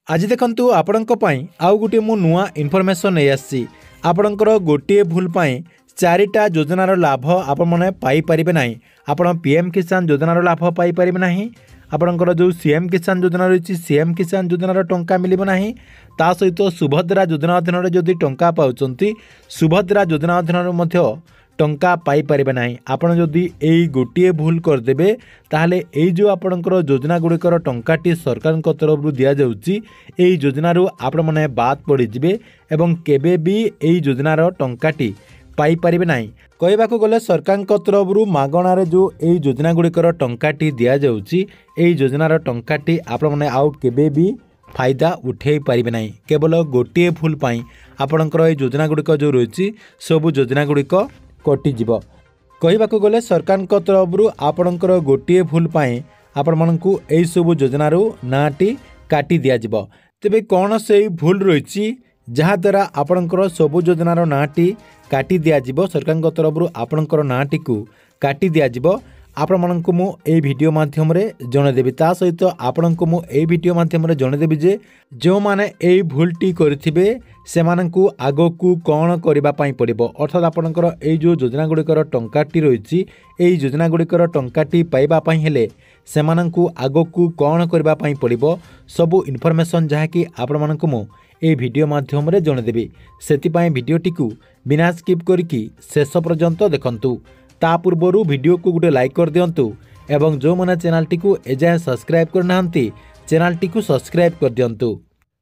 आज देखंतु आपणक पई आउ गोटे मु नुआ इनफॉरमेशन नहीं आसी आपणकर गोटे भूल पाई चारिटा योजनार लाभ आपण मैंने पाइपर ना आपण पीएम किसान योजनार लाभ पाइपर ना आपणकर जो सीएम किसान योजना रही सीएम किसान योजनार टंका मिल ना ता सहित सुभद्रा योजना अधीन जदि टंका पाउछंती सुभद्रा योजना अधीन टंका पाइपर ना आपण जदि यही गोटे भूल करदे ताहले एई जो आपणकर योजना गुड़िकर टंकाटी सरकार तरफ दि जाउची एई योजनारू आपण माने बाद पड़ी जिवे एवं केबे भी एई योजनार टंकाटी पाइपर ना कहवाक गले सरकार तरफ मागणार जो यही योजना गुड़िकर टंकाटी दि जाउची एई योजनार टंकाटी आपण माने आउ केबे भी फायदा उठे पारिबे ना केवल गोटे भूल पाई आपणकर एई योजना गुड़िक जो रही सबु योजना गुड़िक कटिजीव कहवाक गले सरकार तरफ आपणकर गोटे भूल पाई आपण मानकु एई सब योजनारू नाटी काटी दिया जिवो तेबे कौन से भूल रही जहाद्वारा आपणकर सबु योजनार नाटी काटी दिया जिवो सरकार तरफ आपणकर नाटी को काटी दिया जिवो आपण मानकु मु ए वीडियो माध्यम रे जणदेबी ता सहित आपणकु मु ए वीडियो माध्यम रे जणदेबी जे जो माने ए भूलटी करथिबे से मानकु आगकु कौन करबा पई पड़िबो अर्थात आपणकर ए जो योजना गुड़िकर टंकाटी रही ए योजना गुड़िकर टंकाटी पाइबा पई हेले से मानकु आगकु कौन करबा पई पड़िबो सबु इनफॉरमेशन जहाँकि आपण मानकु मु ए वीडियो माध्यम रे जणदेबी सेति पई वीडियोटी को बिना स्किप करके शेष पर्यंत देखंतु ता पूर्वर वीडियो को गोटे लाइक कर दिंतु एवं जो मैंने चैनल टी को एजाए सब्सक्राइब करना चैनल टी को सब्सक्राइब कर दिंतु।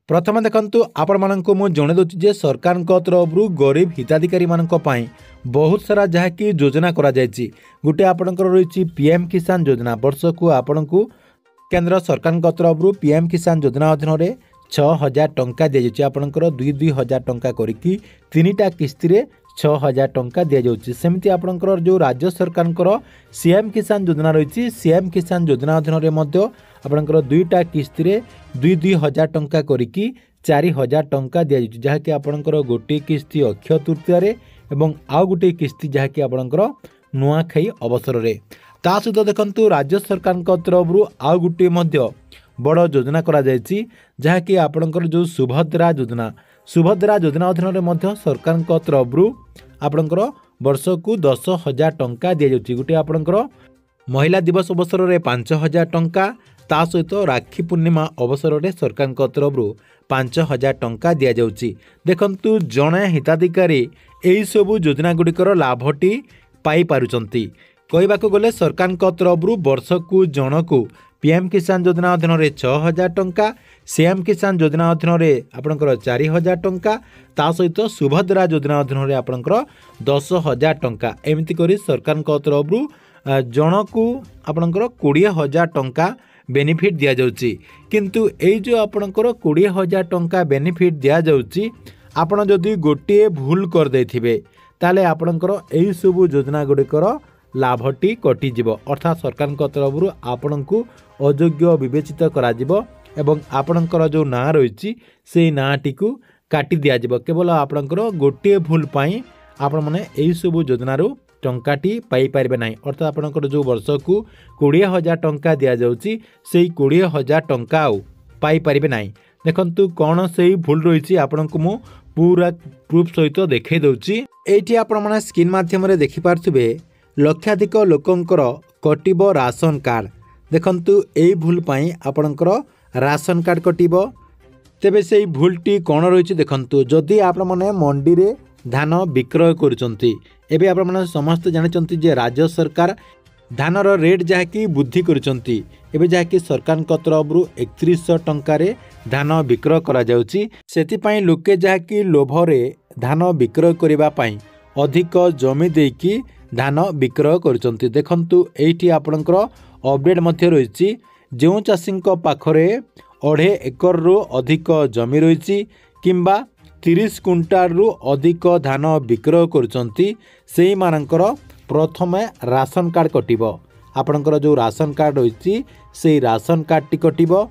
प्रथम देखंतु आपण मानकु मु जणे दोछि जे सरकार तरफ गरीब हिताधिकारी मानक पई बहुत सारा जहाँकि योजना करा जायछि गोटे आपणकर रही पीएम किसान योजना वर्ष को आपणकु केंद्र सरकार तरफ पीएम किसान योजना अधीन में 6000 टंका दि जाउछि आपणकर 2,000 टंका करिकी 3टा किस्ती रे 6000 टंका दि जाउछि सेमति आपणकर जो राज्य सरकार सीएम किसान योजना रही सीएम किसान योजना अधीन में मध्य आपणकर 2टा किस्ती रे 2,000 टंका करिकी 4,000 टंका दि जाउछि जहाँकि आपणकर गोटे किस्ती अक्षय तृतीया रे एवं आउ गोटे किस्ती जहाँकि आपणकर नुआखाई अवसर रे ता सहित देखंतु राज्य सरकार तरफ आउ गोटे मध्य बड़ योजना करा जायछि जहाँकि आपणकर जो सुभद्रा योजना अधीन में सरकार तरफ आपणकर वर्ष को 10,000 टंका दि जाउछि गोटे आपणकर महिला दिवस अवसर में 5,000 टंका ता सहित राखी पूर्णिमा अवसर में सरकार तरफ 5,000 टंका दि जाउछि देखंतु जणे हिताधिकारी एही सबु योजना गुड़िकर लाभटी पाई पारुचंती कहवाक गले सरकार तरफ वर्ष को जनकु पीएम किसान योजना अधीन में 6,000 टंका सीएम किसान योजना अधीन में आपणकर 4,000 टंका ता सहित सुभद्रा योजना अधीन में आपणकर 10,000 टंका एमती करी सरकार तरफ जनकु आपणकर 20,000 टंका बेनिफिट दिया जाउछि किंतु एई जो आपणकर 20,000 टंका बेनिफिट दिया जाउछि आपण जदि गोटे भूल कर देथिबे ताले आपणकर एई सब योजना गुड़िकर लाभटी कटिजिव अर्थात सरकार तरफ आपणकु अयोग्य विवेचित कराजिव एवं आपणकर जो ना रही से नाटी को काटी दिया जिवो केवल आपणकर गोटे भूल पाई आपण माने एई सब योजनारू टंकाटी पाई पारिबे नाही अर्थात आपणकर जो वर्ष को 20,000 टंका दिया जाउची सेई 20,000 टंका आउ पाई पारिबे नाही देखंतु कोन सेई भूल रही आपणकु मु पूरा प्रूफ सहित देखै दउची एठी आपण माने स्क्रीन माध्यम रे देखि पारथुबे लक्षाधिक लोकंकर कटिबो राशन कार्ड देखंतु एई भूल पाई आपणकर राशन कार्ड कटिबो तेबे सेई भूलटी कोन रही देखंतु जदि आपण माने मंडी रे धान विक्रय करुचंती एबे आपण माने समस्त जानिचंती जे राज्य सरकार धानर रेट जहाँकि वृद्धि करुचंती एबे जहाँकि सरकार तरफ 3100 टंका रे धान विक्रय करा जाउची सेति पई लोके जहाँकि लोभरे धान विक्रय करिबा पई अधिक जमी देकी धान विक्रय करुचंती देखंतु एठी आपणकर अपडेट मध्य रही जो चाषी पाखरे 2.5 एकर रु अधिक जमी रही किंबा 30 क्विंटाल रु अधिक धान विक्रय करुचंती सेही मानकर प्रथमे राशन कार्ड कटिबो आपणकर जो राशन कार्ड रही से राशन कार्ड टी कटिबो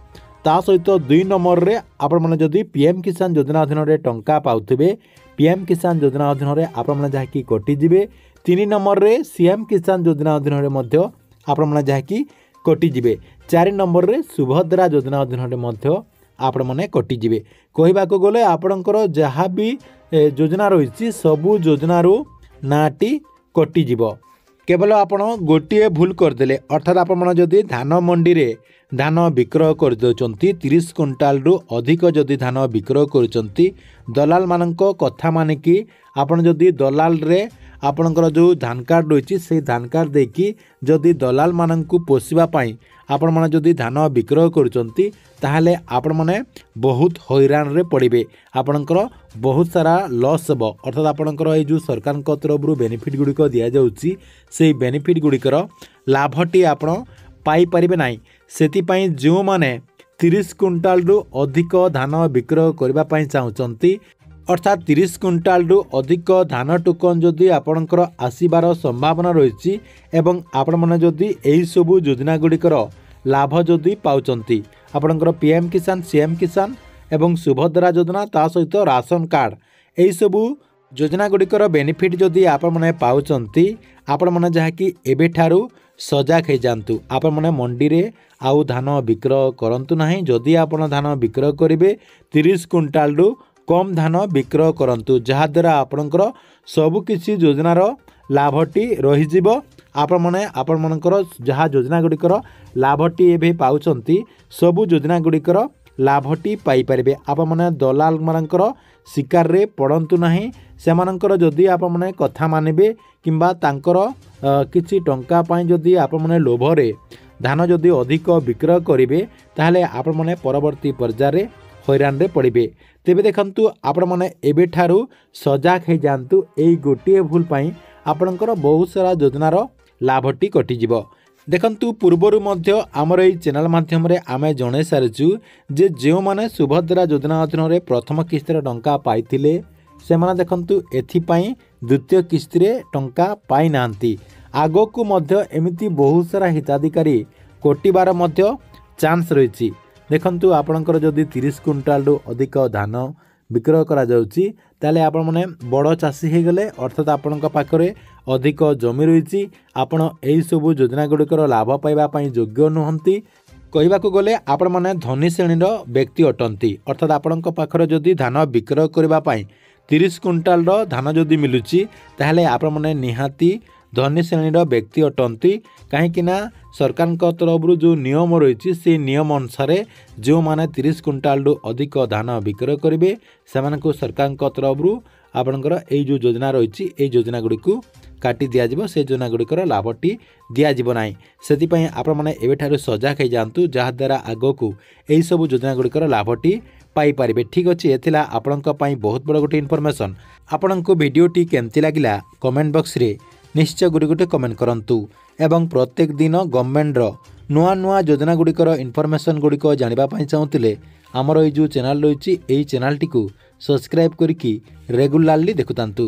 ता सहित 2 नंबर रे आपण माने जदि पीएम किसान योजना अधीन रे टंका पाउथिबे पीएम किसान योजना अधीन रे आपण माने जहाँकि कटि जिवे 3 नंबर रे सीएम किसान योजना अधीन रे मध्य आपण माने जहाँकि कटि जिवे 4 नंबर रे सुभद्रा योजना अधीन रे मध्य आपण मैंने कटिजे। कहवाक गले आपणकर जहाँ भी योजना रही सबू योजनारू नाटी कटिज। केवल आपण गोटे भूल करदे अर्थात आपण जदि धान मंडी रे धान विक्रय कर 30 क्विंटाल रु अधिक जदि धान विक्रय कर दलाल मानक कथा मानिकी आपण जदि दलाल रे आपणकर जो धान कार्ड रही से धान कार्ड देकी जदि दलाल मानक पोषिबा पाई आपण माने जदि धान विक्रय करुचंती ताहले आपण माने बहुत हैरान रे पड़िबे। आपणकर बहुत सारा लॉस हेबो अर्थात आपणकर ए जो सरकार को तरफ रु बेनिफिट गुड़िक दिया जाउची से बेनिफिट गुड़िकर लाभटी आपण पाई परिबे नाही। सेति पई जो माने 30 क्विंटाल रु अधिक धान विक्रय करबा पई चाहुचंती अर्थात 30 क्विंटाल रु अधिक धान टोकन जदि आपणकर आसीबार संभावना रही एवं आपण माने जदि एही सबु योजना गुड़िकर लाभ जदि पाउचंती आपणकर पीएम किसान सीएम किसान एवं सुभद्रा योजना ता सहित राशन कार्ड एही सबु योजना गुड़िकर बेनिफिट जदि आपण माने पाउचंती आपण माने जहाँकि एबे ठारू सजाग हो जातु। आपण माने मंडी रे आउ धान विक्रय करंतु नाही। जदि आपण धान विक्रय करिवे 30 क्विंटाल रु कम धान विक्रय करंतु जहाद्वारा आपणकर सबुकिछि योजनार लाभटी रहीजिब। आपण मानकर जहाँ योजना गुड़िकर लाभटी एभे पाउचंती सबु योजना गुड़िकर लाभटी पाई परिबे। आपण माने दलाल मानकर शिकार रे पड़ंतु नाही। सेमानकर जदि आपण माने कथा मानिबे किंबा तांकर किछि टंका पाई जदि आपण माने लोभरे धान जदि अधिक विक्रय करिवे ताहले आपण माने परवर्ती पर्याय हैरान रे पड़िबे। तेबे देखंतु आपण माने एबे ठारू सजाग हो जातु। एई गोटे भूल पाई आपणकर बहुत सारा योजनार लाभटी कटिजिब। देखंतु पूर्वरु मध्य आमर एई चैनल माध्यम रे आमे जणे सारिछु जे जो माने सुभद्रा योजना अधीन रे प्रथम किस्तिर टंका पाइथिले सेमाने देखंतु एथिपाई द्वितीय किस्तिर टंका पाई नांती। आगो को मध्य एमिति बहुत सारा हिताधिकारी कोटिबार मध्य चांस रही। देखंतु आपणकर जदि 30 क्विंटाल रु अधिक धान विक्रय करा जाउची ताले आपण माने बड़ चाषी हे गले अर्थात आपणक पाखरे अधिक जमी रही आपण एही सब योजना गुड़िकर लाभ पाइबा पई योग्य नुहंती। कहवाक गले आपण माने धनी श्रेणीर व्यक्ति अटंती अर्थात आपणक पाखरे जदि धान विक्रय करबा पई 30 क्विंटाल धान जदि मिलुची ताहले आपण माने निहाती धनी श्रेणीर व्यक्ति अटंती। कहीं सरकार तरफ जो नियम रही से नियम अनुसार जो माने 30 क्विंटाल अधिक धान विक्रय करेंगे से सरकार तरफ आपणकर यही जो योजना रही योजना गुड़ी काटी दिज्व से योजना गुड़िकर लाभटी दिज्व ना से आपण मैंने एवं सजाग हो जातु जहाद्वारा आग को यही सब योजना गुड़िकर लाभटी पाई पारिबे। ठीक अच्छे ये आपण बहुत बड़ गोटे इनफॉरमेशन। आपण को वीडियोटी केमती लगिला कमेंट बॉक्स रे निश्चय गुड़ी गोटे कमेंट करंतु एवं प्रत्येक दिन गवर्नमेंटर नुआ नुआ योजना गुड़िकर इनफॉरमेशन गुड़िक जानापी चाहूँगे आमर ये जो चैनल रही चैनल टी सब्सक्राइब करके रेगुलारली देखुतांतु।